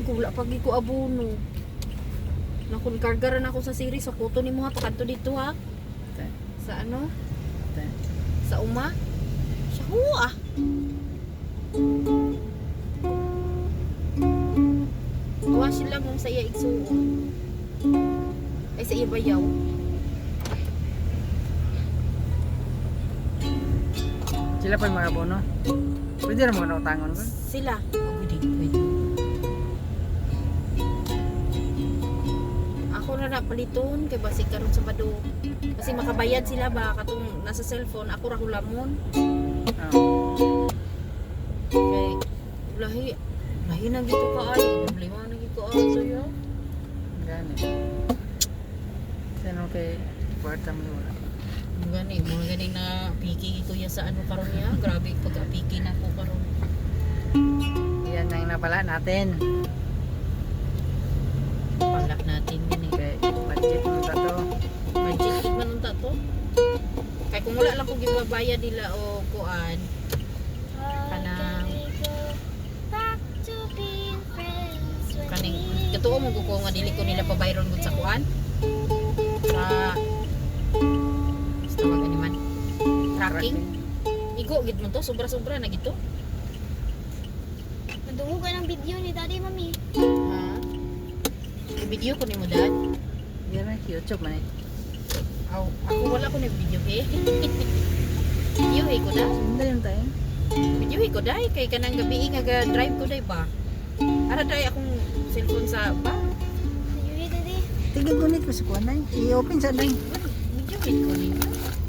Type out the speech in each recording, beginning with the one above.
ko wala pag ko abono. Nakon kargaran ako sa series sa kuto nimo ha pakanto dito ha. Sa ano? Sa uma. Sa huwa. Tuwa sila mong sa iya igsuon. Ay sa iya bayaw. Sila pa yung mga abono. Pwede na mga nautangon ba? Sila. Oh, pwede. Ako na napaliton kay basi karon sa bado. Kasi makabayad sila ba katong nasa cellphone ako ra hulamon. Kay lahi na gito ka ay problema na gito aso yo. Gani. Sino kay kwarta mo wala. Mga gani na piki ko ya sa ano karon ya. Grabe pag-piki na ko karon. Yan ang napala natin. Palak natin gani Okay, budget mo ta to. budget man unta to. Kay kung wala lang ko gibabayad nila o kuan kanang kaning katuo mo ko nga dili ko nila pabayron gud sa kuan sa basta wag ani man tracking igo gid mo to sobra-sobra na gito Nadungog ka ng video ni Daddy, Mami. ha i-video ko nimo dad Yan na YouTube man eh. aw ako wala ko na video eh video ko da Hindi yun tayo. video ko dai kay kanang gabi nga ga drive ko dai ba ara dai akong cellphone sa ba Yuri, Daddy. Tigil gunit ko sa kuwan ay. I-open sa day. video ko nimo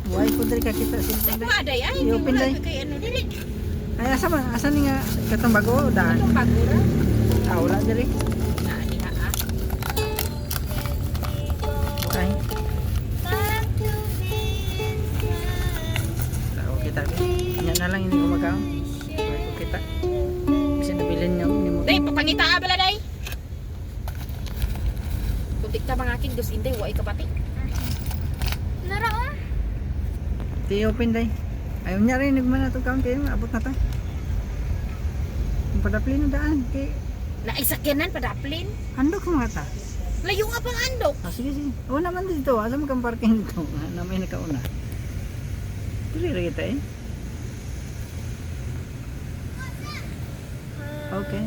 Why ko diri ka kita sa Ay, day. maday ay, I-open wala day. ka kay ano dili. Ay asa ni nga katong bago daan. Ano pagura? Ah, wala diri. Na diha ah. Ay, Back to Vincent. tao kita. Nya na lang ini gumagaw. Why ko kita. Kasi nabilin niyo ni mo. Day, papangita ka bala day. Kung di ka mga akin, dos hindi, huwag ka pati. Naraon? I-open day. Ayaw niya rin nagman na ito kaon kayo. Abot na tayo. Yung padaplin na daan. Kay Naisakyanan, padaplin. handok mga ta. Layo nga pang andok. Ah, sige, sige. Oo naman dito. Asa mo kang parking dito? Na may nakauna. Dili ra kita eh. Okay.